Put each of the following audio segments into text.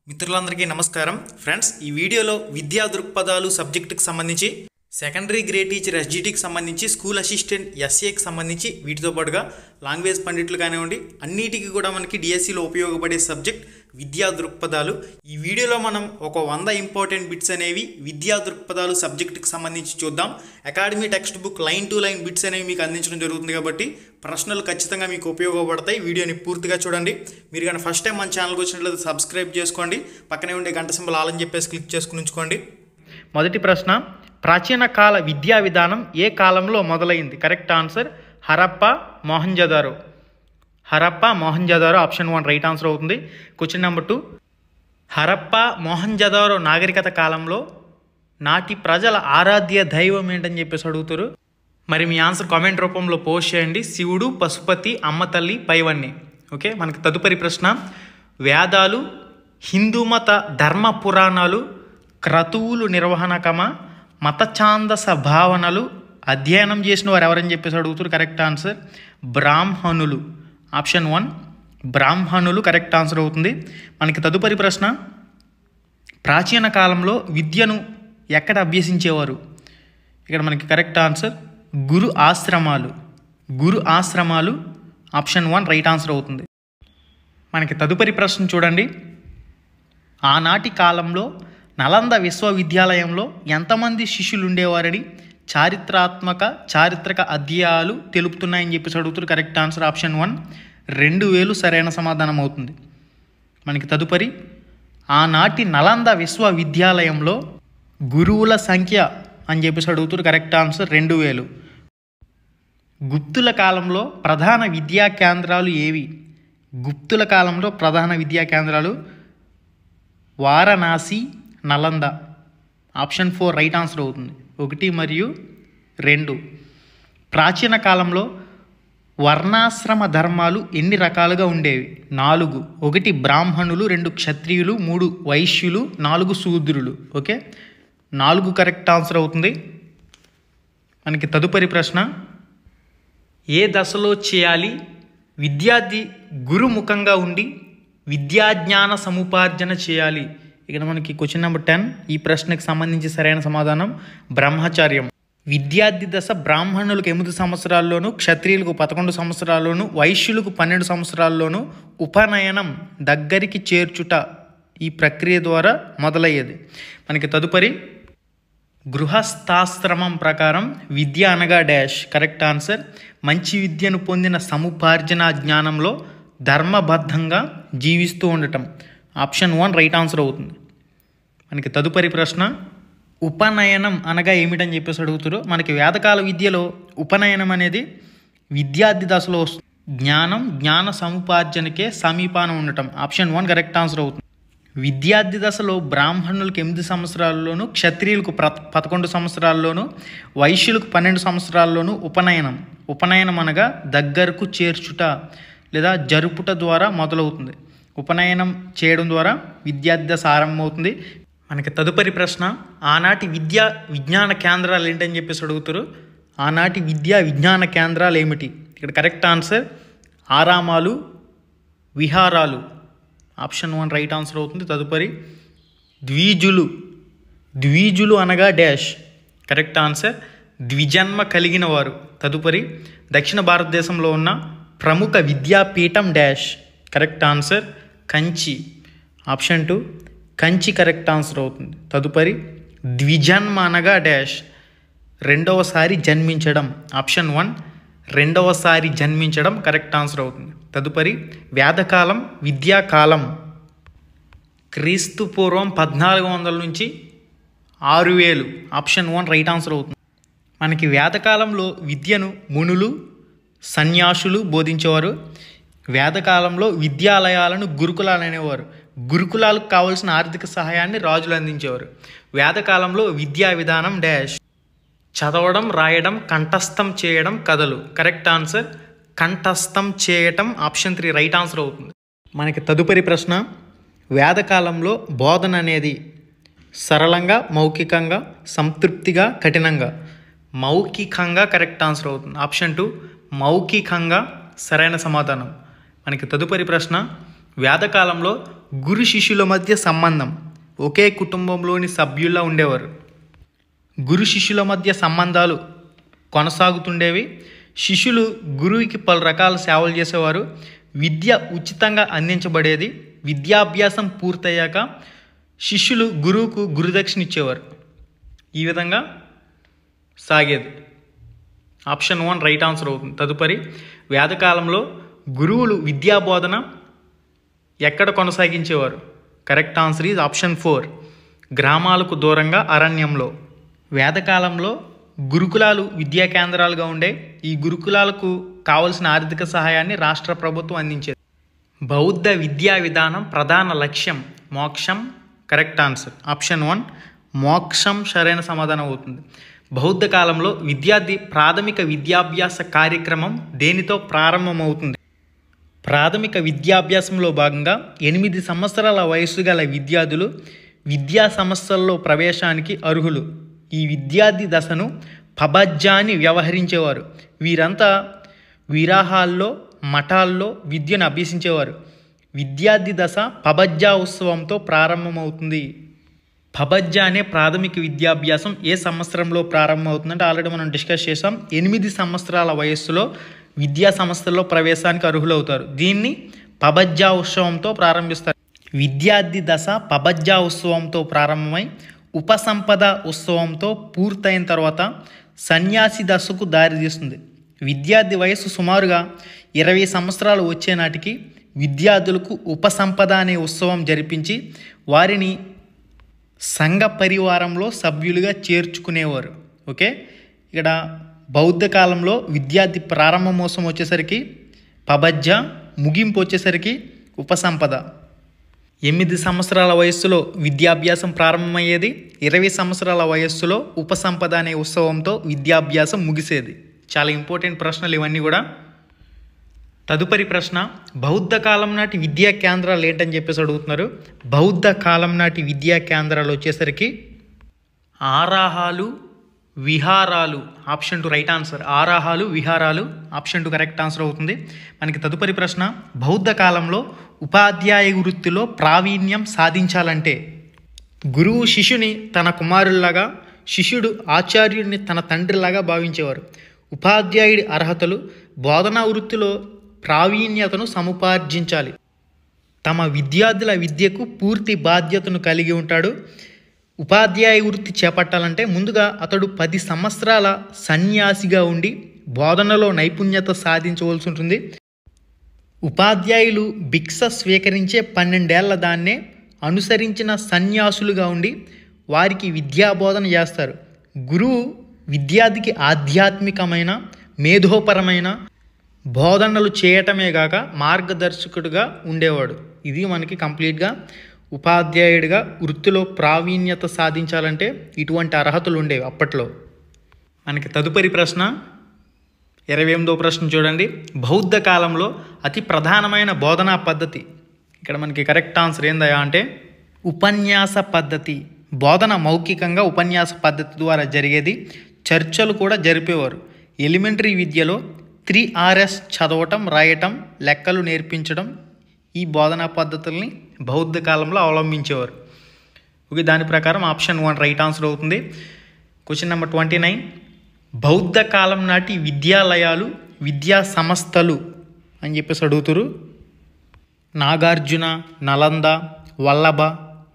మిత్రులందరికీ నమస్కారం ఫ్రెండ్స్, ఈ వీడియోలో విద్యా దృక్పథాలు సబ్జెక్టుకి సంబంధించి సెకండరీ గ్రేడ్ టీచర్ ఎస్జిటికి సంబంధించి స్కూల్ అసిస్టెంట్ ఎస్ఏకి సంబంధించి వీటితో పాటుగా లాంగ్వేజ్ పండిట్లు కానివ్వండి అన్నిటికీ కూడా మనకి డిఎస్సిలో ఉపయోగపడే సబ్జెక్ట్ విద్యా దృక్పథాలు. ఈ వీడియోలో మనం ఒక 100 ఇంపార్టెంట్ బిట్స్ అనేవి విద్యా దృక్పథాలు సబ్జెక్టుకి సంబంధించి చూద్దాం. Academy text book line to line bits అనేవి మీకు అందించడం జరుగుతుంది కాబట్టి ప్రశ్నలు ఖచ్చితంగా మీకు ఉపయోగపడతాయి. వీడియోని పూర్తిగా చూడండి. మీరు కానీ ఫస్ట్ టైం మన ఛానల్కి వచ్చినట్లయితే సబ్స్క్రైబ్ చేసుకోండి. పక్కనే ఉండే గంట సింబల్ ఆల్ అని చెప్పేసి క్లిక్ చేసుకుని ఉంచుకోండి. మొదటి ప్రశ్న, ప్రాచీన కాల విద్యా విధానం ఏ కాలంలో మొదలైంది? Correct answer Harappa Mohenjo-daro. Harappa Mohenjo-daro option 1 right answer అవుతుంది. క్వశ్చన్ నెంబర్ 2, హరప్పా మొహంజదారో నాగరికత కాలంలో నాటి ప్రజల ఆరాధ్య దైవం ఏంటని చెప్పేసి అడుగుతారు. మరి మీ ఆన్సర్ కామెంట్ రూపంలో పోస్ట్ చేయండి. శివుడు, పశుపతి, అమ్మ తల్లి, పైవన్నీ. ఓకే, మనకి తదుపరి ప్రశ్న, వేదాలు, హిందూ మత ధర్మ పురాణాలు, క్రతువులు నిర్వహణకమ, మత ఛాందస భావనలు అధ్యయనం చేసిన వారు ఎవరని చెప్పేసి అడుగుతారు. కరెక్ట్ ఆన్సర్ బ్రాహ్మణులు. ఆప్షన్ 1 బ్రాహ్మణులు కరెక్ట్ ఆన్సర్ అవుతుంది. మనకి తదుపరి ప్రశ్న, ప్రాచీన కాలంలో విద్యను ఎక్కడ అభ్యసించేవారు? ఇక్కడ మనకి కరెక్ట్ ఆన్సర్ గురు ఆశ్రమాలు. గురు ఆశ్రమాలు ఆప్షన్ 1 రైట్ ఆన్సర్ అవుతుంది. మనకి తదుపరి ప్రశ్న చూడండి, ఆనాటి కాలంలో నలంద విశ్వవిద్యాలయంలో ఎంతమంది శిష్యులు ఉండేవారని చారిత్రక అధ్యాయాలు తెలుపుతున్నాయని చెప్పేసి అడుగుతారు. కరెక్ట్ ఆన్సర్ ఆప్షన్ 1 2000 సరైన సమాధానం అవుతుంది. మనకి తదుపరి, ఆనాటి నలంద విశ్వవిద్యాలయంలో గురువుల సంఖ్య అని చెప్పేసి అడుగుతారు. Correct answer 2000. గుప్తుల కాలంలో ప్రధాన విద్యా కేంద్రాలు ఏవి? గుప్తుల కాలంలో ప్రధాన విద్యా కేంద్రాలు Varanasi, Nalanda. Option 4 right answer అవుతుంది. 1 మరియు 2. ప్రాచీన కాలంలో వర్ణాశ్రమ ధర్మాలు ఎన్ని రకాలుగా ఉండేవి? 4. 1 బ్రాహ్మణులు, 2 క్షత్రియులు, 3 వైశ్యులు, 4 శూద్రులు. ఓకే, 4 కరెక్ట్ ఆన్సర్ అవుతుంది. మనకి తదుపరి ప్రశ్న, ఏ దశలో చేయాలి? విద్యార్థి గురుముఖంగా ఉండి విద్యాజ్ఞాన సముపార్జన చేయాలి. ఇక్కడ మనకి క్వశ్చన్ నెంబర్ 10, ఈ ప్రశ్నకు సంబంధించి సరైన సమాధానం బ్రహ్మచర్యం. విద్యార్థి దశ బ్రాహ్మణులకు 8 సంవత్సరాల్లోనూ, క్షత్రియులకు 11 సంవత్సరాల్లోనూ, వైశ్యులకు 12 సంవత్సరాల్లోనూ ఉపనయనం దగ్గరికి చేర్చుట ఈ ప్రక్రియ ద్వారా మొదలయ్యేది. మనకి తదుపరి, గృహస్థాశ్రమం ప్రకారం విద్య అనగా డాష్. కరెక్ట్ ఆన్సర్ మంచి విద్యను పొందిన సముపార్జన జ్ఞానంలో ధర్మబద్ధంగా జీవిస్తూ ఉండటం. ఆప్షన్ 1 రైట్ ఆన్సర్ అవుతుంది. మనకి తదుపరి ప్రశ్న, ఉపనయనం అనగా ఏమిటని చెప్పేసి అడుగుతారు. మనకి వేదకాల విద్యలో ఉపనయనం అనేది విద్యార్థి దశలో జ్ఞాన సముపార్జనకే సమీపాన ఉండటం. ఆప్షన్ 1 కరెక్ట్ ఆన్సర్ అవుతుంది. విద్యార్థి దశలో బ్రాహ్మణులకు 8 సంవత్సరాల్లోనూ, క్షత్రియులకు 11 సంవత్సరాల్లోనూ, వైశ్యులకు 12 సంవత్సరాల్లోనూ ఉపనయనం అనగా దగ్గరకు చేర్చుట లేదా జరుపుట ద్వారా మొదలవుతుంది. ఉపనయనం చేయడం ద్వారా విద్యార్థి దశ ఆరంభమవుతుంది. మనకి తదుపరి ప్రశ్న, ఆనాటి విద్యా విజ్ఞాన కేంద్రాలు ఏంటని చెప్పేసి అడుగుతారు. ఆనాటి విద్యా విజ్ఞాన కేంద్రాలు ఏమిటి? ఇక్కడ కరెక్ట్ ఆన్సర్ ఆరామాలు, విహారాలు. ఆప్షన్ 1 రైట్ ఆన్సర్ అవుతుంది. తదుపరి, ద్విజులు అనగా డాష్. కరెక్ట్ ఆన్సర్ ద్విజన్మ కలిగిన వారు. తదుపరి, దక్షిణ భారతదేశంలో ఉన్న ప్రముఖ విద్యాపీఠం dash. Correct answer Kanchi. Option 2 Kanchi correct answer అవుతుంది. తదుపరి, ద్విజన్మ అనగా డాష్. రెండవసారి జన్మించడం. ఆప్షన్ 1 రెండవసారి జన్మించడం కరెక్ట్ ఆన్సర్ అవుతుంది. తదుపరి, వేదకాలం, విద్యాకాలం క్రీస్తు పూర్వం 1400 నుంచి 6000. ఆప్షన్ 1 రైట్ ఆన్సర్ అవుతుంది. మనకి వేదకాలంలో విద్యను మునులు, సన్యాసులు బోధించేవారు. వేదకాలంలో విద్యాలయాలను గురుకులాలు అనేవారు. గురుకులాలకు కావాల్సిన ఆర్థిక సహాయాన్ని రాజులు అందించేవారు. వేదకాలంలో విద్యా విధానం డాష్. చదవడం, రాయడం, కంఠస్థం చేయడం, కథలు. కరెక్ట్ ఆన్సర్ కంఠస్థం చేయటం. ఆప్షన్ 3 రైట్ ఆన్సర్ అవుతుంది. మనకి తదుపరి ప్రశ్న, వేదకాలంలో బోధన అనేది సరళంగా, మౌఖికంగా, సంతృప్తిగా, కఠినంగా? మౌఖికంగా కరెక్ట్ ఆన్సర్ అవుతుంది. ఆప్షన్ 2 మౌఖికంగా సరైన సమాధానం. మనకి తదుపరి ప్రశ్న, వేదకాలంలో గురు శిష్యుల మధ్య సంబంధం ఒకే కుటుంబంలోని సభ్యుల్లా ఉండేవారు. గురు శిష్యుల మధ్య సంబంధాలు కొనసాగుతుండేవి. శిష్యులు గురువుకి పలు రకాల సేవలు చేసేవారు. విద్య ఉచితంగా అందించబడేది. విద్యాభ్యాసం పూర్తయ్యాక శిష్యులు గురువుకు గురుదక్షిణ ఇచ్చేవారు. ఈ విధంగా సాగేది. ఆప్షన్ 1 రైట్ ఆన్సర్ అవుతుంది. తదుపరి, వేదకాలంలో గురువులు విద్యాబోధన ఎక్కడ కొనసాగించేవారు? కరెక్ట్ ఆన్సర్ ఈజ్ ఆప్షన్ 4 గ్రామాలకు దూరంగా అరణ్యంలో. వేదకాలంలో గురుకులాలు విద్యా కేంద్రాలుగా ఉండే. ఈ గురుకులాలకు కావలసిన ఆర్థిక సహాయాన్ని రాష్ట్ర ప్రభుత్వం అందించేది. బౌద్ధ విద్యా విధానం ప్రధాన లక్ష్యం మోక్షం. కరెక్ట్ ఆన్సర్ ఆప్షన్ 1 మోక్షం సరైన సమాధానం అవుతుంది. బౌద్ధ కాలంలో విద్యార్థి ప్రాథమిక విద్యాభ్యాస కార్యక్రమం దేనితో ప్రారంభమవుతుంది? ప్రాథమిక విద్యాభ్యాసంలో భాగంగా 8 సంవత్సరాల వయసు గల విద్యార్థులు విద్యా సంస్థల్లో ప్రవేశానికి అర్హులు. ఈ విద్యార్థి దశను పబజ్జాని వ్యవహరించేవారు. వీరంతా విరాహాల్లో మఠాల్లో విద్యను అభ్యసించేవారు. విద్యార్థి దశ పబజ్జా ఉత్సవంతో ప్రారంభమవుతుంది. పబజ్జా అనే ప్రాథమిక విద్యాభ్యాసం ఏ సంవత్సరంలో ప్రారంభమవుతుందంటే ఆల్రెడీ మనం డిస్కస్ చేసాం. 8 సంవత్సరాల వయస్సులో విద్యా సంస్థల్లో ప్రవేశానికి అర్హులవుతారు. దీన్ని పబజ్జా ఉత్సవంతో ప్రారంభిస్తారు. విద్యార్థి దశ పబజ్జా ఉత్సవంతో ప్రారంభమై ఉపసంపద ఉత్సవంతో పూర్తయిన తర్వాత సన్యాసి దశకు దారితీస్తుంది. విద్యార్థి వయసు సుమారుగా 20 సంవత్సరాలు వచ్చే నాటికి విద్యార్థులకు ఉపసంపద అనే ఉత్సవం జరిపించి వారిని సంఘ పరివారంలో సభ్యులుగా చేర్చుకునేవారు. ఓకే, ఇక్కడ బౌద్ధ కాలంలో విద్యార్థి ప్రారంభమోసం వచ్చేసరికి పబజ్జా, ముగింపు వచ్చేసరికి ఉపసంపద. 8 సంవత్సరాల వయస్సులో విద్యాభ్యాసం ప్రారంభమయ్యేది. 20 సంవత్సరాల వయస్సులో ఉపసంపద అనే ఉత్సవంతో విద్యాభ్యాసం ముగిసేది. చాలా ఇంపార్టెంట్ ప్రశ్నలు ఇవన్నీ కూడా. తదుపరి ప్రశ్న, బౌద్ధ కాలం నాటి విద్యా కేంద్రాలు ఏంటని చెప్పేసి అడుగుతున్నారు. బౌద్ధ కాలం నాటి విద్యా కేంద్రాలు వచ్చేసరికి ఆరాహాలు, విహారాలు. Option 2 right answer. ఆరాహాలు, విహారాలు. ఆప్షన్ 2 కరెక్ట్ ఆన్సర్ అవుతుంది. మనకి తదుపరి ప్రశ్న, బౌద్ధ కాలంలో ఉపాధ్యాయ వృత్తిలో ప్రావీణ్యం సాధించాలంటే గురువు శిష్యుని తన కుమారుల్లాగా, శిష్యుడు ఆచార్యుడిని తన తండ్రిలాగా భావించేవారు. ఉపాధ్యాయుడి అర్హతలు బోధనా వృత్తిలో ప్రావీణ్యతను సముపార్జించాలి. తమ విద్యార్థుల విద్యకు పూర్తి బాధ్యతను కలిగి ఉంటాడు. ఉపాధ్యాయ వృత్తి చేపట్టాలంటే ముందుగా అతడు 10 సంవత్సరాల సన్యాసిగా ఉండి బోధనలో నైపుణ్యత సాధించవలసి ఉంటుంది. ఉపాధ్యాయులు భిక్ష స్వీకరించే 12 ఏళ్ల దాన్నే అనుసరించిన సన్యాసులుగా ఉండి వారికి విద్యాబోధన చేస్తారు. గురువు విద్యార్థికి ఆధ్యాత్మికమైన, మేధోపరమైన బోధనలు చేయటమే కాక మార్గదర్శకుడిగా ఉండేవాడు. ఇది మనకి కంప్లీట్గా ఉపాధ్యాయుడిగా వృత్తిలో ప్రావీణ్యత సాధించాలంటే ఇటువంటి అర్హతలు ఉండేవి అప్పట్లో. మనకి తదుపరి ప్రశ్న 28వ ప్రశ్న చూడండి. బౌద్ధ కాలంలో అతి ప్రధానమైన బోధనా పద్ధతి. ఇక్కడ మనకి కరెక్ట్ ఆన్సర్ ఏందయ్యా అంటే ఉపన్యాస పద్ధతి. బోధన మౌఖికంగా ఉపన్యాస పద్ధతి ద్వారా జరిగేది. చర్చలు కూడా జరిపేవారు. ఎలిమెంటరీ విద్యలో 3Rs చదవటం, రాయటం, లెక్కలు నేర్పించడం, ఈ బోధనా పద్ధతుల్ని బౌద్ధ కాలంలో అవలంబించేవారు. ఓకే, దాని ప్రకారం ఆప్షన్ 1 రైట్ ఆన్సర్ అవుతుంది. క్వశ్చన్ నెంబర్ 29, బౌద్ధ కాలం నాటి విద్యాలయాలు, విద్యా సంస్థలు అని చెప్పేసి అడుగుతారు. నాగార్జున, నలంద, వల్లభ,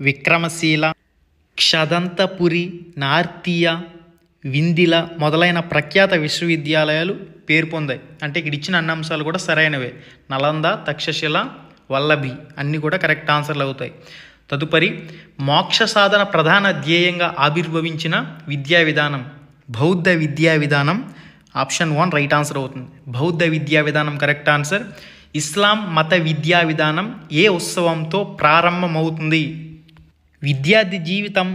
విక్రమశీల, క్షదంతపురి, నార్తీయ, విందిల మొదలైన ప్రఖ్యాత విశ్వవిద్యాలయాలు పేరు పొందాయి. అంటే ఇక్కడ ఇచ్చిన అన్ని అంశాలు కూడా సరైనవే. నలంద, తక్షశిల, వల్లభి అన్నీ కూడా కరెక్ట్ ఆన్సర్లు అవుతాయి. తదుపరి, మోక్ష సాధన ప్రధాన ధ్యేయంగా ఆవిర్భవించిన విద్యా విధానం. బౌద్ధ విద్యా విధానం. ఆప్షన్ 1 రైట్ ఆన్సర్ అవుతుంది. బౌద్ధ విద్యా విధానం కరెక్ట్ ఆన్సర్. ఇస్లాం మత విద్యా విధానం ఏ ఉత్సవంతో ప్రారంభమవుతుంది? విద్యార్థి జీవితం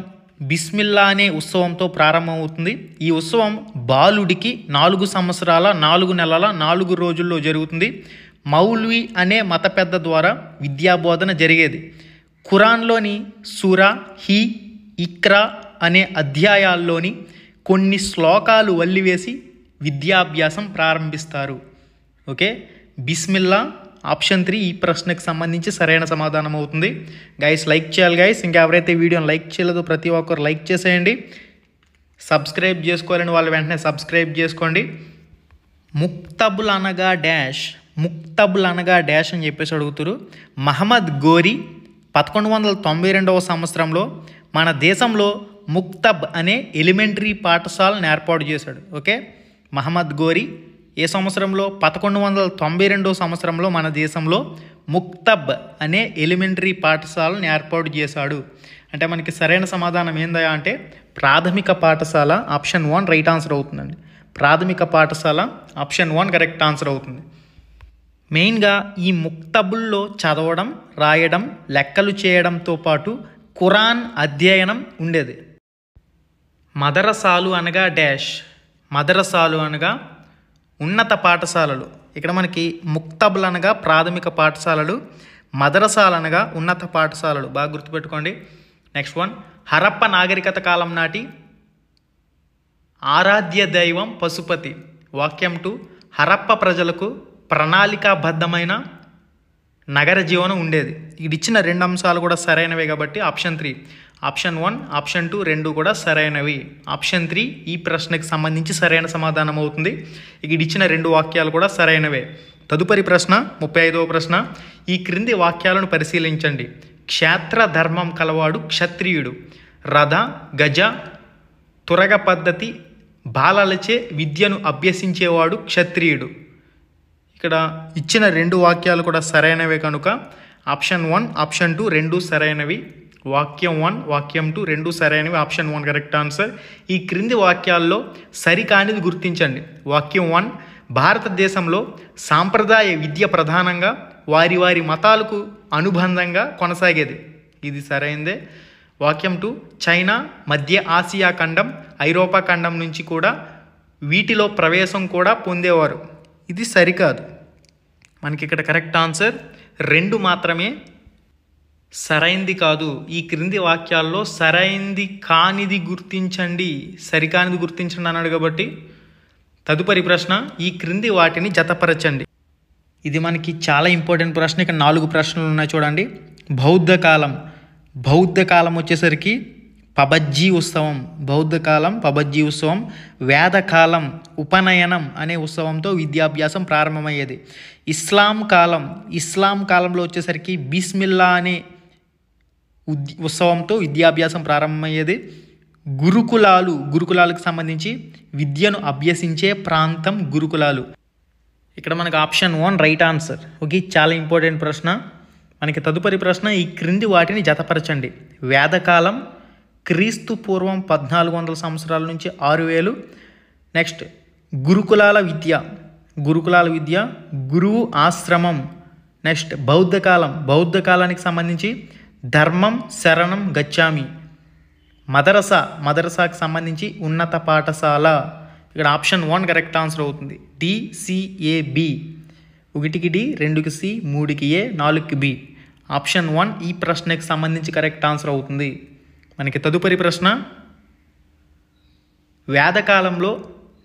బిస్మిల్లా అనే ఉత్సవంతో ప్రారంభమవుతుంది. ఈ ఉత్సవం బాలుడికి 4 సంవత్సరాల 4 నెలల 4 రోజుల్లో జరుగుతుంది. మౌల్వి అనే మత పెద్ద ద్వారా విద్యాబోధన జరిగేది. ఖురాన్లోని సూరా, హీ, ఇక్రా అనే అధ్యాయాల్లోని కొన్ని శ్లోకాలు వల్లివేసి విద్యాభ్యాసం ప్రారంభిస్తారు. ఓకే, బిస్మిల్లా, ఆప్షన్ 3 ఈ ప్రశ్నకు సంబంధించి సరైన సమాధానం అవుతుంది. గైస్ లైక్ చేయాలి గైస్. ఇంకా ఎవరైతే వీడియోని లైక్ చేయలేదో ప్రతి ఒక్కరు లైక్ చేసేయండి. సబ్స్క్రైబ్ చేసుకోవాలని వాళ్ళు వెంటనే సబ్స్క్రైబ్ చేసుకోండి. ముక్తబుల్ అనగా డాష్, ముక్తబుల్ అనగా డాష్ అని చెప్పేసి అడుగుతారు. మహమ్మద్ గోరీ 1192వ సంవత్సరంలో మన దేశంలో ముక్తబ్ అనే ఎలిమెంటరీ పాఠశాలను ఏర్పాటు చేశాడు. ఓకే, మహమ్మద్ గోరీ ఏ సంవత్సరంలో? 1192వ సంవత్సరంలో మన దేశంలో ముక్తబ్ అనే ఎలిమెంటరీ పాఠశాలను ఏర్పాటు చేశాడు. అంటే మనకి సరైన సమాధానం ఏందయ్యా అంటే ప్రాథమిక పాఠశాల. ఆప్షన్ 1 రైట్ ఆన్సర్ అవుతుందండి. ప్రాథమిక పాఠశాల ఆప్షన్ 1 కరెక్ట్ ఆన్సర్ అవుతుంది. మెయిన్గా ఈ ముక్తబుల్లో చదవడం, రాయడం, లెక్కలు చేయడంతో పాటు ఖురాన్ అధ్యయనం ఉండేది. మదరసాలు అనగా డాష్, మదరసాలు అనగా ఉన్నత పాఠశాలలు. ఇక్కడ మనకి ముక్తబుల్ అనగా ప్రాథమిక పాఠశాలలు, మదరసాలు అనగా ఉన్నత పాఠశాలలు. బాగా గుర్తుపెట్టుకోండి. నెక్స్ట్ వన్, హరప్ప నాగరికత కాలం నాటి ఆరాధ్య దైవం పశుపతి. వాక్యం 2, హరప్ప ప్రజలకు ప్రణాళికాబద్ధమైన నగర జీవనం ఉండేది. ఇది ఇచ్చిన 2 అంశాలు కూడా సరైనవే కాబట్టి ఆప్షన్ 3. ఆప్షన్ 1, ఆప్షన్ 2 రెండు కూడా సరైనవి. ఆప్షన్ 3 ఈ ప్రశ్నకు సంబంధించి సరైన సమాధానం అవుతుంది. ఇది ఇచ్చిన 2 వాక్యాలు కూడా సరైనవే. తదుపరి ప్రశ్న 35వ ప్రశ్న. ఈ క్రింది వాక్యాలను పరిశీలించండి. క్షేత్ర ధర్మం కలవాడు క్షత్రియుడు. రథ, గజ, తురగ పద్ధతి బాలలచే విద్యను అభ్యసించేవాడు క్షత్రియుడు. ఇక్కడ ఇచ్చిన 2 వాక్యాలు కూడా సరైనవే కనుక ఆప్షన్ 1, ఆప్షన్ 2 రెండు సరైనవి. వాక్యం 1, వాక్యం 2 రెండు సరైనవి. Option 1 correct answer. ఈ క్రింది వాక్యాల్లో సరికానిది గుర్తించండి. వాక్యం 1, భారతదేశంలో సాంప్రదాయ విద్య ప్రధానంగా వారి వారి మతాలకు అనుబంధంగా కొనసాగేది. ఇది సరైందే. వాక్యం 2, చైనా, మధ్య ఆసియా ఖండం, ఐరోపా ఖండం నుంచి కూడా వీటిలో ప్రవేశం కూడా పొందేవారు. ఇది సరికాదు. మనకి ఇక్కడ కరెక్ట్ ఆన్సర్ 2 మాత్రమే. సరైంది కాదు. ఈ క్రింది వాక్యాల్లో సరైంది కానిది గుర్తించండి, సరికానిది గుర్తించండి అన్నాడు కాబట్టి తదుపరి ప్రశ్న, ఈ క్రింది వాటిని జతపరచండి. ఇది మనకి చాలా ఇంపార్టెంట్ ప్రశ్న. ఇక్కడ 4 ప్రశ్నలు ఉన్నాయి చూడండి. బౌద్ధ కాలం, బౌద్ధ కాలం వచ్చేసరికి పబజ్జీ ఉత్సవం, బౌద్ధ కాలం పబజ్జీ ఉత్సవం. వేదకాలం ఉపనయనం అనే ఉత్సవంతో విద్యాభ్యాసం ప్రారంభమయ్యేది. ఇస్లాం కాలం, ఇస్లాం కాలంలో వచ్చేసరికి బిస్మిల్లా అనే ఉత్సవంతో విద్యాభ్యాసం ప్రారంభమయ్యేది. గురుకులాలు, గురుకులాలకు సంబంధించి విద్యను అభ్యసించే ప్రాంతం గురుకులాలు. ఇక్కడ మనకు ఆప్షన్ 1 రైట్ ఆన్సర్. ఓకే, చాలా ఇంపార్టెంట్ ప్రశ్న. మనకి తదుపరి ప్రశ్న, ఈ క్రింది వాటిని జతపరచండి. వేదకాలం క్రీస్తు పూర్వం 1400 సంవత్సరాల నుంచి 6000. నెక్స్ట్ గురుకులాల విద్య, గురుకులాల విద్య, గురువు ఆశ్రమం. నెక్స్ట్ బౌద్ధ కాలం, బౌద్ధ కాలానికి సంబంధించి ధర్మం శరణం గచ్చామి. మదరసా, మదరసాకి సంబంధించి ఉన్నత పాఠశాల. ఇక్కడ ఆప్షన్ 1 కరెక్ట్ ఆన్సర్ అవుతుంది. DCAB. 1కి D, 2కి C, 3కి A, 4కి B. ఆప్షన్ 1 ఈ ప్రశ్నకి సంబంధించి కరెక్ట్ ఆన్సర్ అవుతుంది. మనకి తదుపరి ప్రశ్న, వేదకాలంలో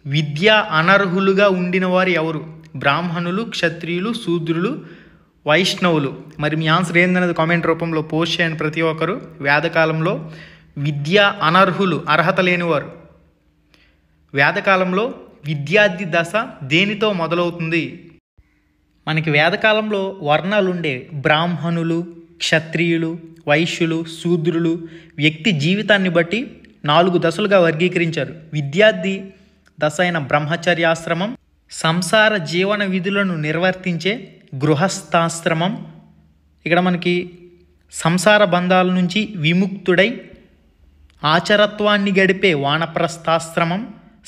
విద్యా అనర్హులుగా ఉండిన వారు ఎవరు? బ్రాహ్మణులు, క్షత్రియులు, శూద్రులు, వైష్ణవులు. మరి మీ ఆన్సర్ ఏందనేది కామెంట్ రూపంలో పోస్ట్ చేయండి ప్రతి ఒక్కరు. వేదకాలంలో విద్యా అనర్హులు, అర్హత లేనివారు. వేదకాలంలో విద్యార్థి దశ దేనితో మొదలవుతుంది? మనకి వేదకాలంలో వర్ణాలు ఉండే. బ్రాహ్మణులు, క్షత్రియులు, వైశ్యులు, శూద్రులు. వ్యక్తి జీవితాన్ని బట్టి 4 దశలుగా వర్గీకరించారు. విద్యార్థి దశ అయిన బ్రహ్మచర్యాశ్రమం, సంసార జీవన విధులను నిర్వర్తించే గృహస్థాశ్రమం. ఇక్కడ మనకి సంసార బంధాల నుంచి విముక్తుడై ఆచరత్వాన్ని గడిపే వానప్రస్థాశ్రమం,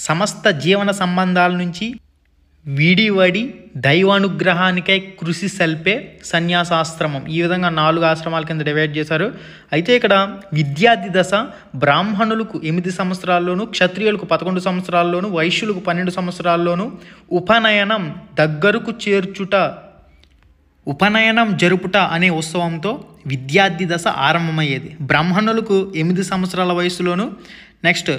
సమస్త జీవన సంబంధాల నుంచి విడివడి దైవానుగ్రహానికై కృషి సల్పే సన్యాసాశ్రమం. ఈ విధంగా 4 ఆశ్రమాల కింద డివైడ్ చేశారు. అయితే ఇక్కడ విద్యార్థి దశ బ్రాహ్మణులకు 8 సంవత్సరాల్లోనూ, క్షత్రియులకు 11 సంవత్సరాల్లోనూ, వైశ్యులకు 12 సంవత్సరాల్లోనూ ఉపనయనం దగ్గరకు చేర్చుట, ఉపనయనం జరుపుట అనే ఉత్సవంతో విద్యార్థి దశ ఆరంభమయ్యేది. బ్రాహ్మణులకు 8 సంవత్సరాల వయసులోను, నెక్స్ట్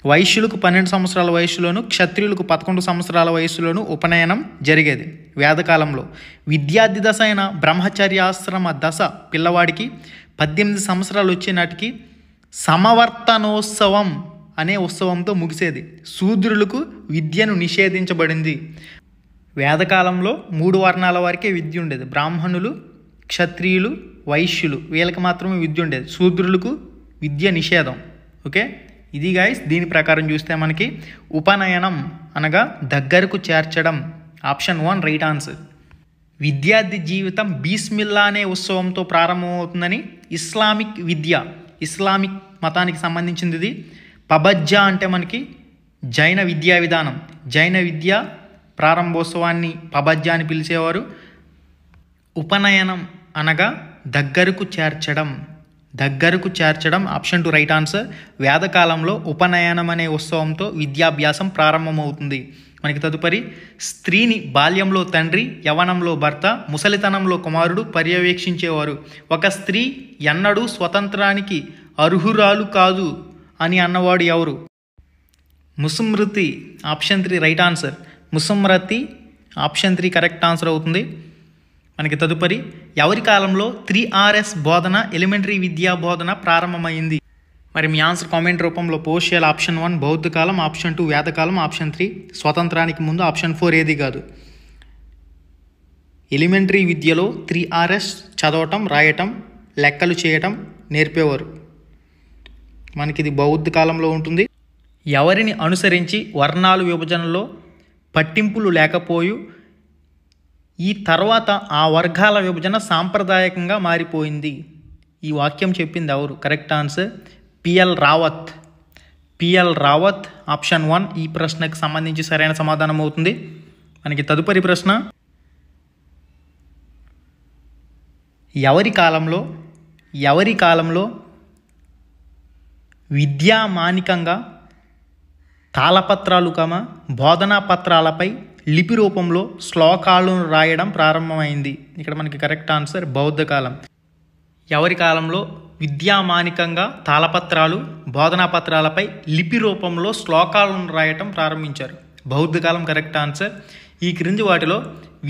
వైశ్యులకు 12 సంవత్సరాల వయసులోను, క్షత్రియులకు 11 సంవత్సరాల వయసులోను ఉపనయనం జరిగేది వేదకాలంలో. విద్యార్థి దశ అయిన బ్రహ్మచర్యాశ్రమ దశ పిల్లవాడికి 18 సంవత్సరాలు వచ్చే నాటికి సమవర్తనోత్సవం అనే ఉత్సవంతో ముగిసేది. శూద్రులకు విద్యను నిషేధించబడింది. వేదకాలంలో 3 వర్ణాల వారికే విద్య ఉండేది. బ్రాహ్మణులు, క్షత్రియులు, వైశ్యులు, వీళ్ళకి మాత్రమే విద్య ఉండేది. శూద్రులకు విద్య నిషేధం. ఓకే, ఇది గాయస్. దీని ప్రకారం చూస్తే మనకి ఉపనయనం అనగా దగ్గరకు చేర్చడం. Option 1 right answer. విద్యార్థి జీవితం బీస్మిల్లా అనే ఉత్సవంతో ప్రారంభమవుతుందని ఇస్లామిక్ మతానికి సంబంధించింది ఇది. పబజ్జా అంటే మనకి జైన విద్యా విధానం. జైన విద్య ప్రారంభోత్సవాన్ని పబజ్జా అని పిలిచేవారు. ఉపనయనం అనగా దగ్గరకు చేర్చడం. Option 2 right answer. వేదకాలంలో ఉపనయనం అనే ఉత్సవంతో విద్యాభ్యాసం ప్రారంభమవుతుంది. మనకి తదుపరి, స్త్రీని బాల్యంలో తండ్రి, యవ్వనంలో భర్త, ముసలితనంలో కుమారుడు పర్యవేక్షించేవారు. ఒక స్త్రీ ఎన్నడూ స్వతంత్రానికి అర్హురాలు కాదు అని అన్నవాడు ఎవరు? ముసుమ్రతి. Option 3 right answer. ముసుమ్రతి ఆప్షన్ 3 కరెక్ట్ ఆన్సర్ అవుతుంది. మనకి తదుపరి, ఎవరి కాలంలో 3Rs బోధన, ఎలిమెంటరీ విద్యా బోధన ప్రారంభమైంది? మరి మీ ఆన్సర్ కామెంట్ రూపంలో పోస్ట్ చేయాలి. ఆప్షన్ 1 బౌద్ధ కాలం, ఆప్షన్ 2 వేదకాలం, ఆప్షన్ 3 స్వతంత్రానికి ముందు, ఆప్షన్ 4 ఏది కాదు. ఎలిమెంటరీ విద్యలో 3Rs చదవటం, రాయటం, లెక్కలు చేయటం నేర్పేవారు. మనకి ఇది బౌద్ధ కాలంలో ఉంటుంది. ఎవరిని అనుసరించి వర్ణాలు విభజనలో పట్టింపులు లేకపోయు ఈ తర్వాత ఆ వర్గాల విభజన సాంప్రదాయకంగా మారిపోయింది? ఈ వాక్యం చెప్పింది ఎవరు? Correct answer P L Rawat. Option 1 ఈ ప్రశ్నకు సంబంధించి సరైన సమాధానం అవుతుంది. మనకి తదుపరి ప్రశ్న, ఎవరి కాలంలో విద్యామానికంగా తాళపత్రాలు బోధనా పత్రాలపై లిపి రూపంలో శ్లోకాలను రాయడం ప్రారంభమైంది? ఇక్కడ మనకి కరెక్ట్ ఆన్సర్ బౌద్ధ కాలం. ఎవరి కాలంలో విద్యామానికంగా తాళపత్రాలు, బోధనా పత్రాలపై లిపి రూపంలో శ్లోకాలను రాయటం ప్రారంభించారు? బౌద్ధ కాలం కరెక్ట్ ఆన్సర్. ఈ క్రింది వాటిలో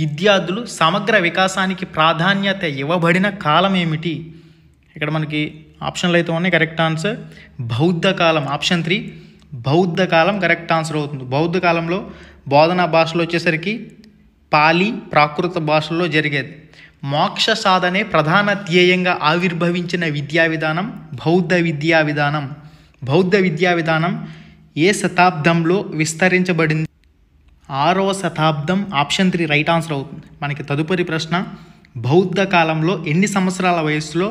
విద్యార్థులు సమగ్ర వికాసానికి ప్రాధాన్యత ఇవ్వబడిన కాలం ఏమిటి? ఇక్కడ మనకి ఆప్షన్లు అయితే ఉన్నాయి. కరెక్ట్ ఆన్సర్ బౌద్ధ కాలం. ఆప్షన్ 3 బౌద్ధ కాలం కరెక్ట్ ఆన్సర్ అవుతుంది. బౌద్ధ కాలంలో బోధనా భాషలు వచ్చేసరికి పాలి, ప్రాకృత భాషల్లో జరిగేది. మోక్ష సాధనే ప్రధాన ధ్యేయంగా ఆవిర్భవించిన విద్యా విధానం బౌద్ధ విద్యా విధానం ఏ శతాబ్దంలో విస్తరించబడింది? 6వ శతాబ్దం. ఆప్షన్ 3 రైట్ ఆన్సర్ అవుతుంది. మనకి తదుపరి ప్రశ్న, బౌద్ధ కాలంలో ఎన్ని సంవత్సరాల వయస్సులో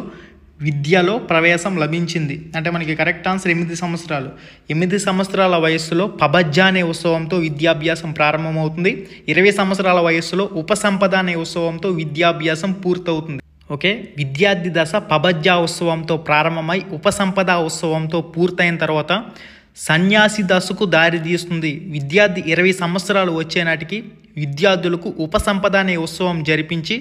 విద్యలో ప్రవేశం లభించింది? అంటే మనకి కరెక్ట్ ఆన్సర్ 8 సంవత్సరాలు. 8 సంవత్సరాల వయస్సులో పబజ్జా అనే ఉత్సవంతో విద్యాభ్యాసం ప్రారంభమవుతుంది. 20 సంవత్సరాల వయస్సులో ఉపసంపద అనే ఉత్సవంతో విద్యాభ్యాసం పూర్తవుతుంది. ఓకే, విద్యార్థి దశ పబజ్జా ఉత్సవంతో ప్రారంభమై ఉపసంపద ఉత్సవంతో పూర్తయిన తర్వాత సన్యాసి దశకు దారి తీస్తుంది. విద్యార్థి 20 సంవత్సరాలు వచ్చే నాటికి విద్యార్థులకు ఉపసంపద అనే ఉత్సవం జరిపించి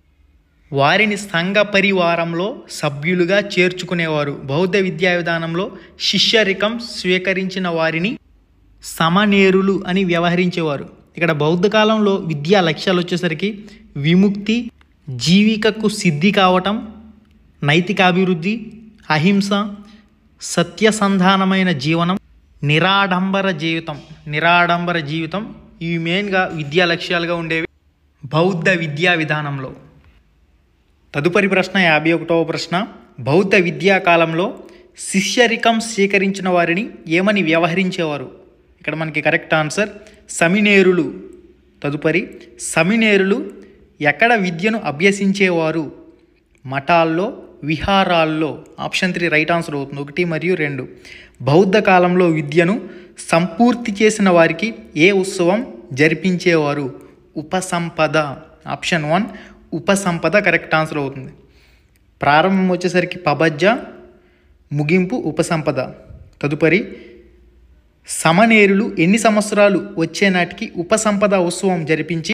వారిని సంఘ పరివారంలో సభ్యులుగా చేర్చుకునేవారు. బౌద్ధ విద్యా విధానంలో శిష్యరికం స్వీకరించిన వారిని సమనేరులు అని వ్యవహరించేవారు. ఇక్కడ బౌద్ధ కాలంలో విద్యా లక్ష్యాలు వచ్చేసరికి విముక్తి, జీవికకు సిద్ధి కావటం, నైతికాభివృద్ధి, అహింస, సత్యసంధానమైన జీవనం, నిరాడంబర జీవితం ఇవి మెయిన్గా విద్యా లక్ష్యాలుగా ఉండేవి బౌద్ధ విద్యా విధానంలో. తదుపరి ప్రశ్న 51వ ప్రశ్న, బౌద్ధ విద్యా కాలంలో శిష్యరికం స్వీకరించిన వారిని ఏమని వ్యవహరించేవారు? ఇక్కడ మనకి కరెక్ట్ ఆన్సర్ సమినేరులు. తదుపరి, సమినేరులు ఎక్కడ విద్యను అభ్యసించేవారు? మఠాల్లో, విహారాల్లో. ఆప్షన్ 3 రైట్ ఆన్సర్ అవుతుంది. 1 మరియు 2. బౌద్ధ కాలంలో విద్యను సంపూర్తి చేసిన వారికి ఏ ఉత్సవం జరిపించేవారు? ఉపసంపద. ఆప్షన్ 1 ఉపసంపద కరెక్ట్ ఆన్సర్ అవుతుంది. ప్రారంభం వచ్చేసరికి పబజ్జా, ముగింపు ఉపసంపద. తదుపరి, సమనేరులు ఎన్ని సంవత్సరాలు వచ్చే నాటికి ఉపసంపద ఉత్సవం జరిపించి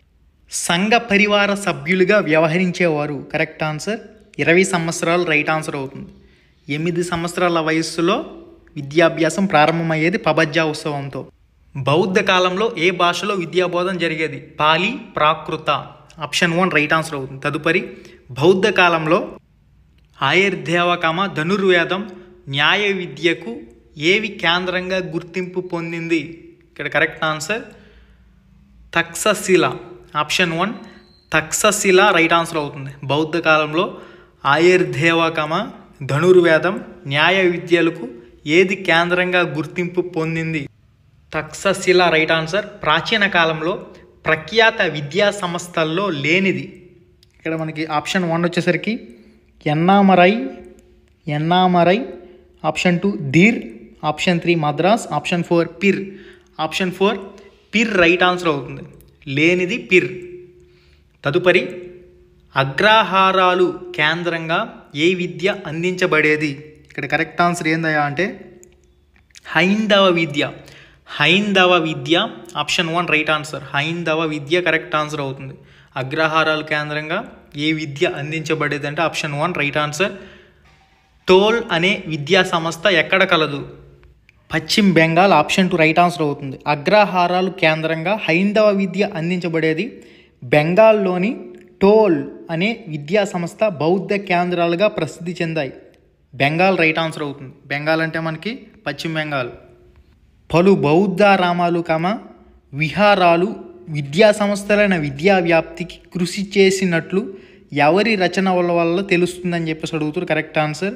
సంఘ పరివార సభ్యులుగా వ్యవహరించేవారు? కరెక్ట్ ఆన్సర్ 20 సంవత్సరాలు రైట్ ఆన్సర్ అవుతుంది. 8 సంవత్సరాల వయస్సులో విద్యాభ్యాసం ప్రారంభమయ్యేది పబజ్జా ఉత్సవంతో. బౌద్ధ కాలంలో ఏ భాషలో విద్యాబోధన జరిగేది? పాలి, ప్రాకృత. ఆప్షన్ 1 రైట్ ఆన్సర్ అవుతుంది. తదుపరి బౌద్ధ కాలంలో ఆయుర్దేవకమ, ధనుర్వేదం, న్యాయ విద్యకు ఏవి కేంద్రంగా గుర్తింపు పొందింది? ఇక్కడ correct answer Takshashila. Option 1 Takshashila right answer అవుతుంది. బౌద్ధ కాలంలో ఆయుర్దేవకమ, ధనుర్వేదం, న్యాయ విద్యలకు ఏది కేంద్రంగా గుర్తింపు పొందింది? Takshashila right answer. ప్రాచీన కాలంలో ప్రఖ్యాత విద్యా సంస్థల్లో లేనిది? ఇక్కడ మనకి ఆప్షన్ 1 వచ్చేసరికి ఎన్నామరై, ఆప్షన్ 2 ధీర్, ఆప్షన్ 3 మద్రాస్, ఆప్షన్ 4 పిర్. ఆప్షన్ 4 పిర్ రైట్ ఆన్సర్ అవుతుంది. లేనిది పిర్. తదుపరి అగ్రహారాలు కేంద్రంగా ఏ విద్య అందించబడేది? ఇక్కడ కరెక్ట్ ఆన్సర్ ఏందయ్యా అంటే హైందవ విద్య. Option 1 right answer. హైందవ విద్య కరెక్ట్ ఆన్సర్ అవుతుంది. అగ్రహారాలు కేంద్రంగా ఏ విద్య అందించబడేది అంటే ఆప్షన్ 1 రైట్ ఆన్సర్. టోల్ అనే విద్యా సంస్థ ఎక్కడ కలదు? పశ్చిమ బెంగాల్. ఆప్షన్ 2 రైట్ ఆన్సర్ అవుతుంది. అగ్రహారాలు కేంద్రంగా హైందవ విద్య అందించబడేది బెంగాల్లోని టోల్ అనే విద్యా సంస్థ బౌద్ధ కేంద్రాలుగా ప్రసిద్ధి చెందాయి. బెంగాల్ రైట్ ఆన్సర్ అవుతుంది. బెంగాల్ అంటే మనకి పశ్చిమ బెంగాల్. పలు బౌద్ధారామాలు విహారాలు విద్యా సంస్థలైన విద్యా వ్యాప్తికి కృషి చేసినట్లు ఎవరి రచనల వల్ల తెలుస్తుందని చెప్పేసి అడుగుతారు. కరెక్ట్ ఆన్సర్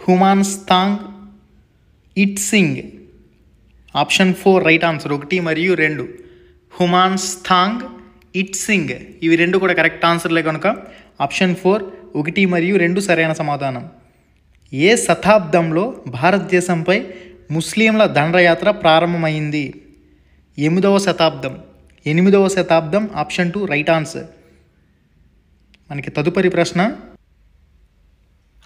హుమాన్స్తాంగ్ ఇట్సింగ్. Option 4 right answer. 1 మరియు 2 హుమాన్స్తాంగ్ ఇట్సింగ్ ఇవి 2 కూడా కరెక్ట్ ఆన్సర్లే కనుక ఆప్షన్ 4 1 మరియు 2 సరైన సమాధానం. ఏ శతాబ్దంలో భారతదేశంపై ముస్లింల దండయాత్ర ప్రారంభమైంది? 8వ శతాబ్దం. Option 2 right answer. మనకి తదుపరి ప్రశ్న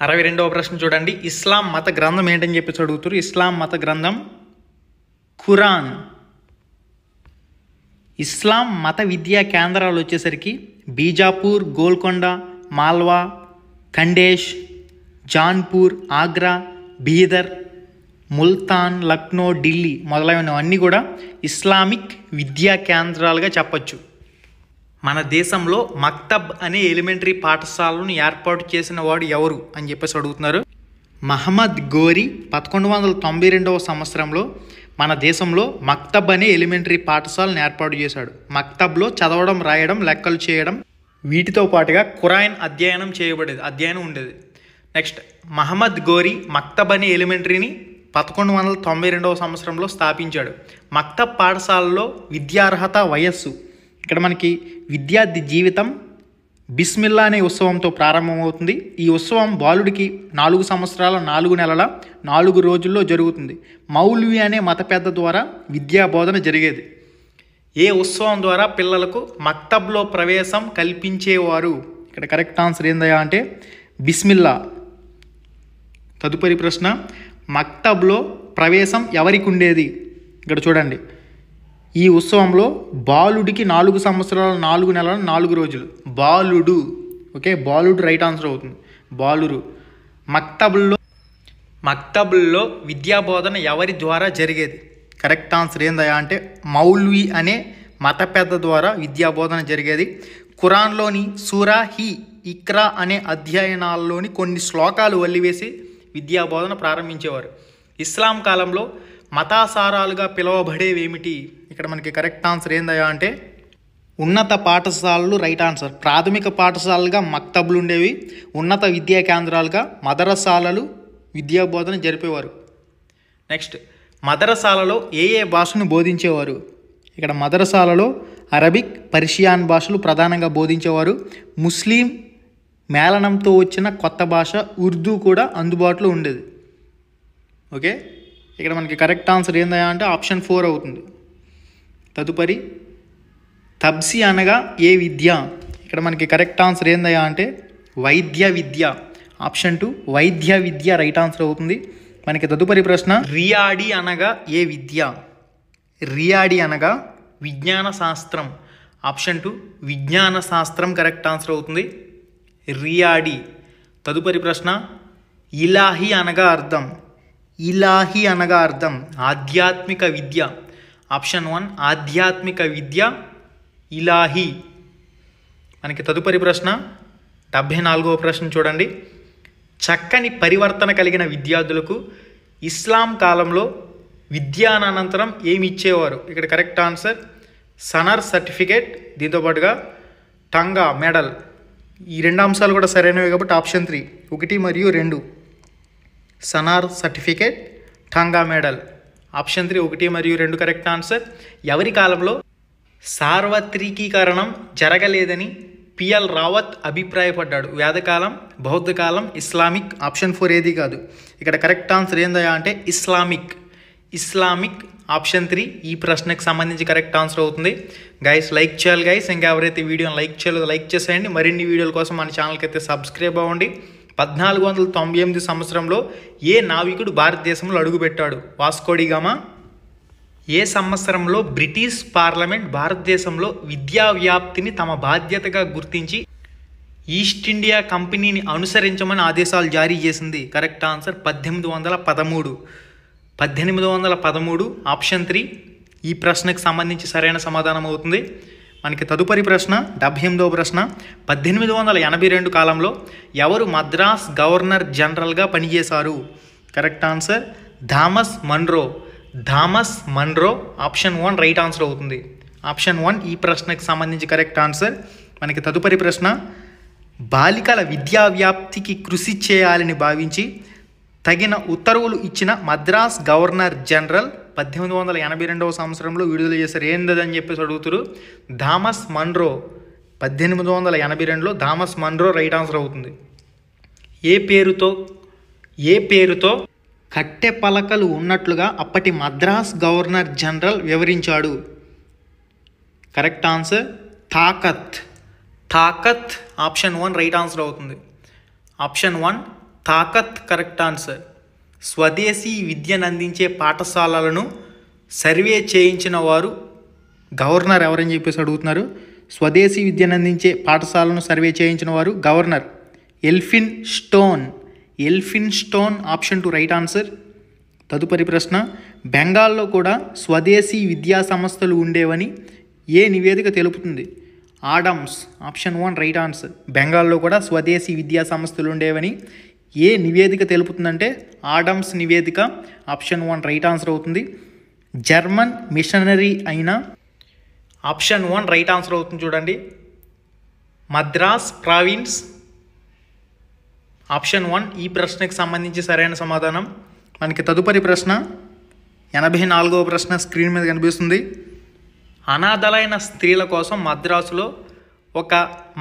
62వ ప్రశ్న చూడండి. ఇస్లాం మత గ్రంథం ఏంటని చెప్పి అడుగుతారు. ఇస్లాం మత గ్రంథం ఖురాన్. ఇస్లాం మత విద్యా కేంద్రాలు వచ్చేసరికి బీజాపూర్, గోల్కొండ, మాల్వా, ఖండేష్, జాన్పూర్, ఆగ్రా, బీదర్, ముల్తాన్, లక్నో, ఢిల్లీ మొదలైనవన్నీ కూడా ఇస్లామిక్ విద్యా కేంద్రాలుగా చెప్పచ్చు. మన దేశంలో మక్తబ్ అనే ఎలిమెంటరీ పాఠశాలను ఏర్పాటు చేసిన వాడు ఎవరు అని చెప్పేసి అడుగుతున్నారు. మహమ్మద్ గోరి 1192వ సంవత్సరంలో మన దేశంలో మక్తబ్ అనే ఎలిమెంటరీ పాఠశాలను ఏర్పాటు చేశాడు. మక్తబ్లో చదవడం, రాయడం, లెక్కలు చేయడం వీటితో పాటుగా ఖురాన్ అధ్యయనం ఉండేది. నెక్స్ట్ మహమ్మద్ గోరి మక్తబ్ అనే ఎలిమెంటరీని 1192వ సంవత్సరంలో స్థాపించాడు. మక్తబ్ పాఠశాలలో విద్యార్హత వయస్సు. ఇక్కడ మనకి విద్యార్థి జీవితం బిస్మిల్లా అనే ఉత్సవంతో ప్రారంభమవుతుంది. ఈ ఉత్సవం బాలుడికి 4 సంవత్సరాల 4 నెలల 4 రోజుల్లో జరుగుతుంది. మౌల్వి అనే మత పెద్ద ద్వారా విద్యా బోధన జరిగేది. ఏ ఉత్సవం ద్వారా పిల్లలకు మక్తబ్లో ప్రవేశం కల్పించేవారు? ఇక్కడ కరెక్ట్ ఆన్సర్ ఏందయ్యా అంటే బిస్మిల్లా. తదుపరి ప్రశ్న మక్తబ్లో ప్రవేశం ఎవరికి ఉండేది? ఇక్కడ చూడండి. ఈ ఉత్సవంలో బాలుడికి 4 సంవత్సరాల 4 నెలల 4 రోజులు. బాలుడు. ఓకే, బాలుడు రైట్ ఆన్సర్ అవుతుంది. బాలురు. మక్తబుల్లో విద్యాబోధన ఎవరి ద్వారా జరిగేది? కరెక్ట్ ఆన్సర్ ఏందయ్యా అంటే మౌల్వి అనే మత పెద్ద ద్వారా విద్యాబోధన జరిగేది. ఖురాన్లోని సూరా ఇక్రా అనే అధ్యయనాల్లోని కొన్ని శ్లోకాలు వల్లివేసి విద్యాబోధన ప్రారంభించేవారు. ఇస్లాం కాలంలో మతాసారాలుగా పిలువబడేవేమిటి? ఇక్కడ మనకి కరెక్ట్ ఆన్సర్ ఏందయ్యా అంటే ఉన్నత పాఠశాలలు రైట్ ఆన్సర్. ప్రాథమిక పాఠశాలలుగా మక్తబులు ఉండేవి. ఉన్నత విద్యా కేంద్రాలుగా మదరసాలలు విద్యాబోధన జరిపేవారు. నెక్స్ట్ మదరసాలలో ఏ భాషను బోధించేవారు? ఇక్కడ మదరసాలలో అరబిక్, పర్షియన్ భాషలు ప్రధానంగా బోధించేవారు. ముస్లిం మేళనంతో వచ్చిన కొత్త భాష ఉర్దూ కూడా అందుబాటులో ఉండేది. ఓకే, ఇక్కడ మనకి కరెక్ట్ ఆన్సర్ ఏందయ్యా అంటే ఆప్షన్ 4 అవుతుంది. తదుపరి తబ్సి అనగా ఏ విద్య? ఇక్కడ మనకి కరెక్ట్ ఆన్సర్ ఏందయ్యా అంటే వైద్య విద్య. ఆప్షన్ 2 వైద్య విద్య రైట్ ఆన్సర్ అవుతుంది. మనకి తదుపరి ప్రశ్న రియాడి అనగా ఏ విద్య? రియాడి అనగా విజ్ఞాన శాస్త్రం. ఆప్షన్ 2 విజ్ఞాన శాస్త్రం కరెక్ట్ ఆన్సర్ అవుతుంది. రియాడి. తదుపరి ప్రశ్న ఇలాహి అనగా అర్థం. ఇలాహి అనగా అర్థం ఆధ్యాత్మిక విద్య. ఆప్షన్ 1 ఆధ్యాత్మిక విద్య ఇలాహి. మనకి తదుపరి ప్రశ్న 74వ ప్రశ్న చూడండి. చక్కని పరివర్తన కలిగిన విద్యార్థులకు ఇస్లాం కాలంలో విద్యానంతరం ఏమి ఇచ్చేవారు? ఇక్కడ కరెక్ట్ ఆన్సర్ సనర్ సర్టిఫికేట్, దీంతోపాటుగా టంగా మెడల్. ఈ 2 అంశాలు కూడా సరైనవి కాబట్టి ఆప్షన్ 3 1 మరియు 2 సనార్ సర్టిఫికేట్, టంగా మెడల్. ఆప్షన్ 3 1 మరియు 2 కరెక్ట్ ఆన్సర్. ఎవరి కాలంలో సార్వత్రికీకరణం జరగలేదని పిఎల్ రావత్ అభిప్రాయపడ్డాడు? వేదకాలం, బౌద్ధ కాలం, ఇస్లామిక్. ఆప్షన్ 4 ఏది కాదు. ఇక్కడ కరెక్ట్ ఆన్సర్ ఏందయ్యా అంటే ఇస్లామిక్. ఇస్లామిక్ ఆప్షన్ 3 ఈ ప్రశ్నకు సంబంధించి కరెక్ట్ ఆన్సర్ అవుతుంది. గైస్ లైక్ చేయాలి గైస్. ఇంకా ఎవరైతే వీడియోని లైక్ చేయలేదో లైక్ చేసేయండి. మరిన్ని వీడియోల కోసం మన ఛానల్కి అయితే సబ్స్క్రైబ్ అవ్వండి. 1498 సంవత్సరంలో ఏ నావికుడు భారతదేశంలో అడుగుపెట్టాడు? వాస్కోడిగామా. ఏ సంవత్సరంలో బ్రిటిష్ పార్లమెంట్ భారతదేశంలో విద్యా వ్యాప్తిని తమ బాధ్యతగా గుర్తించి ఈస్ట్ ఇండియా కంపెనీని అనుసరించమని ఆదేశాలు జారీ చేసింది? Correct answer 1813. 1813 ఆప్షన్ 3 ఈ ప్రశ్నకు సంబంధించి సరైన సమాధానం అవుతుంది. మనకి తదుపరి ప్రశ్న 78వ ప్రశ్న. 1882 కాలంలో ఎవరు మద్రాస్ గవర్నర్ జనరల్గా పనిచేశారు? Correct answer Thomas Munro. Thomas Munro option 1 right answer అవుతుంది. ఆప్షన్ 1 ఈ ప్రశ్నకు సంబంధించి కరెక్ట్ ఆన్సర్. మనకి తదుపరి ప్రశ్న. బాలికల విద్యా వ్యాప్తికి కృషి చేయాలని భావించి తగిన ఉత్తర్వులు ఇచ్చిన మద్రాస్ గవర్నర్ జనరల్ 1882వ సంవత్సరంలో విడుదల చేశారు. ఏందని చెప్పేసి అడుగుతారు. Thomas Munro. 1882లో థామస్ మన్రో రైట్ ఆన్సర్ అవుతుంది. ఏ పేరుతో కట్టె పలకలు ఉన్నట్లుగా అప్పటి మద్రాస్ గవర్నర్ జనరల్ వివరించాడు? కరెక్ట్ ఆన్సర్ తాకత్. తాకత్ ఆప్షన్ 1 రైట్ ఆన్సర్ అవుతుంది. ఆప్షన్ 1 తాకత్ కరెక్ట్ ఆన్సర్. స్వదేశీ విద్యను అందించే పాఠశాలలను సర్వే చేయించిన వారు గవర్నర్ ఎవరని చెప్పేసి అడుగుతున్నారు. స్వదేశీ విద్యను అందించే పాఠశాలను సర్వే చేయించిన వారు governor Elphinstone. Elphinstone option 2 right answer. తదుపరి ప్రశ్న. బెంగాల్లో కూడా స్వదేశీ విద్యా సంస్థలు ఉండేవని ఏ నివేదిక తెలుపుతుంది? ఆడమ్స్. Option 1 right answer. బెంగాల్లో కూడా స్వదేశీ విద్యా సంస్థలు ఉండేవని ఏ నివేదిక తెలుపుతుందంటే ఆడమ్స్ నివేదిక. ఆప్షన్ 1 రైట్ ఆన్సర్ అవుతుంది. జర్మన్ మిషనరీ అయిన ఆప్షన్ 1 రైట్ ఆన్సర్ అవుతుంది. చూడండి మద్రాస్ ప్రావిన్స్. ఆప్షన్ 1 ఈ ప్రశ్నకు సంబంధించి సరైన సమాధానం. మనకి తదుపరి ప్రశ్న 84వ ప్రశ్న స్క్రీన్ మీద కనిపిస్తుంది. అనాథలైన స్త్రీల కోసం మద్రాసులో ఒక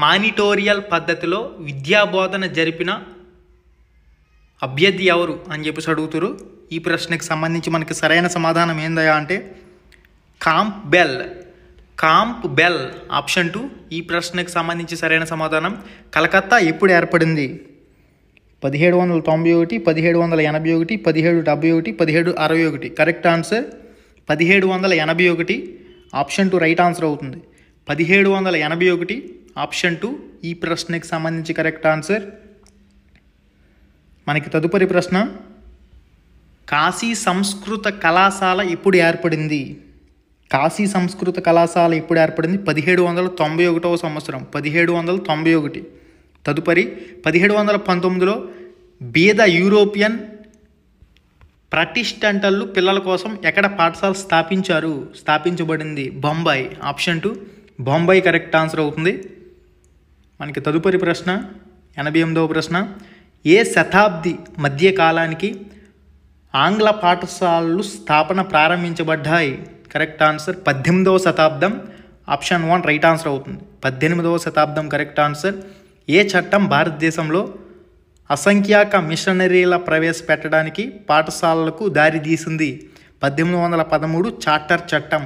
మానిటోరియల్ పద్ధతిలో విద్యాబోధన జరిపిన అభ్యర్థి ఎవరు అని చెప్పేసి అడుగుతారు. ఈ ప్రశ్నకు సంబంధించి మనకి సరైన సమాధానం ఏందయ్యా అంటే కాంప్ బెల్. కాంప్ బెల్ ఆప్షన్ 2 ఈ ప్రశ్నకు సంబంధించి సరైన సమాధానం. కలకత్తా ఎప్పుడు ఏర్పడింది? 1791, 1781, 1771, 1761. Correct answer 1781. Option 2 right answer అవుతుంది. 1781 ఆప్షన్ 2 ఈ ప్రశ్నకు సంబంధించి కరెక్ట్ ఆన్సర్. మనకి తదుపరి ప్రశ్న. కాశీ సంస్కృత కళాశాల ఎప్పుడు ఏర్పడింది? కాశీ సంస్కృత కళాశాల ఎప్పుడు ఏర్పడింది? 1791వ సంవత్సరం. 1791. తదుపరి 1719లో బీద యూరోపియన్ ప్రొటెస్టెంట్లు పిల్లల కోసం ఎక్కడ పాఠశాల స్థాపించబడింది? Bombay. Option 2 Bombay correct answer అవుతుంది. మనకి తదుపరి ప్రశ్న 88వ ప్రశ్న. ఏ శతాబ్ది మధ్యకాలానికి ఆంగ్ల పాఠశాలలు స్థాపన ప్రారంభించబడ్డాయి? కరెక్ట్ ఆన్సర్ 18వ శతాబ్దం. ఆప్షన్ 1 రైట్ ఆన్సర్ అవుతుంది. 18వ శతాబ్దం కరెక్ట్ ఆన్సర్. ఏ చట్టం భారతదేశంలో అసంఖ్యాక మిషనరీల ప్రవేశపెట్టడానికి పాఠశాలలకు దారితీసింది? 1813 చార్టర్ చట్టం.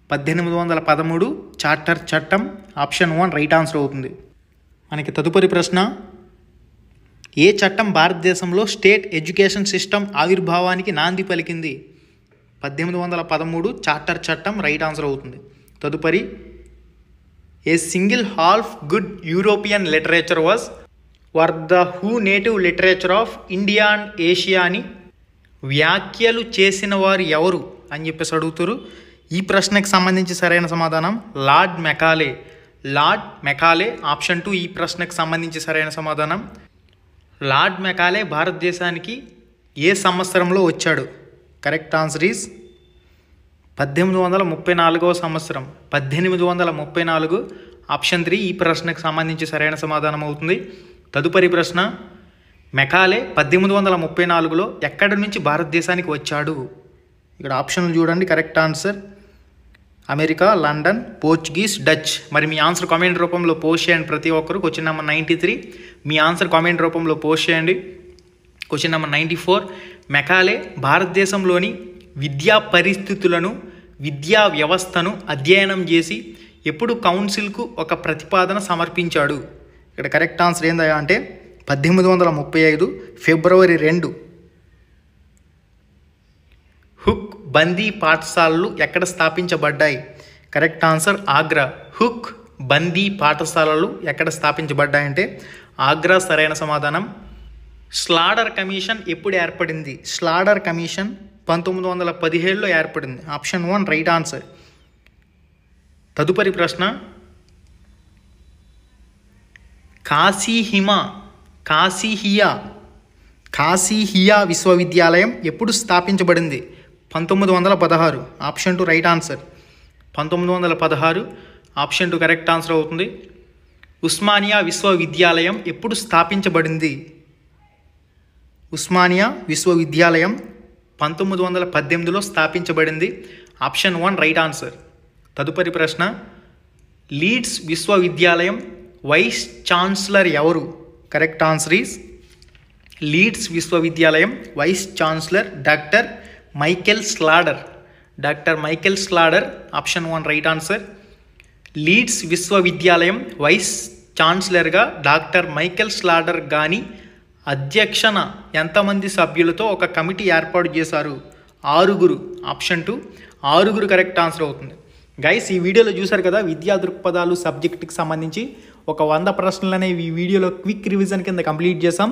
1813 చార్టర్ చట్టం. ఆప్షన్ 1 రైట్ ఆన్సర్ అవుతుంది. మనకి తదుపరి ప్రశ్న. ఏ చట్టం భారతదేశంలో స్టేట్ ఎడ్యుకేషన్ సిస్టమ్ ఆవిర్భావానికి నాంది పలికింది? 1813 చార్టర్ చట్టం రైట్ ఆన్సర్ అవుతుంది. తదుపరి a single half good European literature was were the who native literature of India and Asia అని వ్యాఖ్యలు చేసిన వారు ఎవరు అని చెప్పేసి అడుగుతారు. ఈ ప్రశ్నకు సంబంధించి సరైన సమాధానం lord Macaulay. Lord Macaulay option 2 ఈ ప్రశ్నకు సంబంధించి సరైన సమాధానం. లార్డ్ మెకాలే భారతదేశానికి ఏ సంవత్సరంలో వచ్చాడు? కరెక్ట్ ఆన్సర్ ఈజ్ 1834వ సంవత్సరం. 1834 ఆప్షన్ 3 ఈ ప్రశ్నకు సంబంధించి సరైన సమాధానం అవుతుంది. తదుపరి ప్రశ్న, మెకాలే 1834లో ఎక్కడి నుంచి భారతదేశానికి వచ్చాడు? ఇక్కడ ఆప్షన్లు చూడండి. Correct answer America, London, Portuguese, Dutch. మరి మీ ఆన్సర్ కామెంట్ రూపంలో పోస్ట్ చేయండి. ప్రతి ఒక్కరు క్వశ్చన్ నెంబర్ 93 మీ ఆన్సర్ కామెంట్ రూపంలో పోస్ట్ చేయండి. క్వశ్చన్ నెంబర్ 94, మెకాలే భారతదేశంలోని విద్యా పరిస్థితులను, విద్యా వ్యవస్థను అధ్యయనం చేసి ఎప్పుడు కౌన్సిల్కు ఒక ప్రతిపాదన సమర్పించాడు? ఇక్కడ కరెక్ట్ ఆన్సర్ ఏందయ్యా అంటే 1835 ఫిబ్రవరి 2. హుక్ బందీ పాఠశాలలు ఎక్కడ స్థాపించబడ్డాయి? Correct answer Agra. హుక్ బందీ పాఠశాలలు ఎక్కడ స్థాపించబడ్డాయంటే ఆగ్రా సరైన సమాధానం. స్లాడర్ కమిషన్ ఎప్పుడు ఏర్పడింది? స్లాడర్ కమిషన్ 1917లో ఏర్పడింది. Option 1 right answer. తదుపరి ప్రశ్న, కాశీహియా విశ్వవిద్యాలయం ఎప్పుడు స్థాపించబడింది? 1916. Option 2 right answer. 1916 option 2 correct answer అవుతుంది. ఉస్మానియా విశ్వవిద్యాలయం ఎప్పుడు స్థాపించబడింది? ఉస్మానియా విశ్వవిద్యాలయం 1918లో స్థాపించబడింది. Option 1 right answer. తదుపరి ప్రశ్న, లీడ్స్ విశ్వవిద్యాలయం వైస్ ఛాన్సలర్ ఎవరు? కరెక్ట్ ఆన్సర్ ఈజ్ లీడ్స్ విశ్వవిద్యాలయం vice chancellor doctor Michael Sadler. Doctor Michael Sadler option 1 right answer. Leeds విశ్వవిద్యాలయం వైస్ ఛాన్సలర్గా డాక్టర్ మైకేల్ స్లాడర్ గాని అధ్యక్షన ఎంతమంది సభ్యులతో ఒక కమిటీ ఏర్పాటు చేశారు? 6. ఆప్షన్ 2 6 కరెక్ట్ ఆన్సర్ అవుతుంది. గైస్, ఈ వీడియోలో చూసారు కదా, విద్యా దృక్పథాలు సబ్జెక్టుకి సంబంధించి ఒక 100 ప్రశ్నలు అనేవి ఈ వీడియోలో క్విక్ రివిజన్ కింద కంప్లీట్ చేసాం.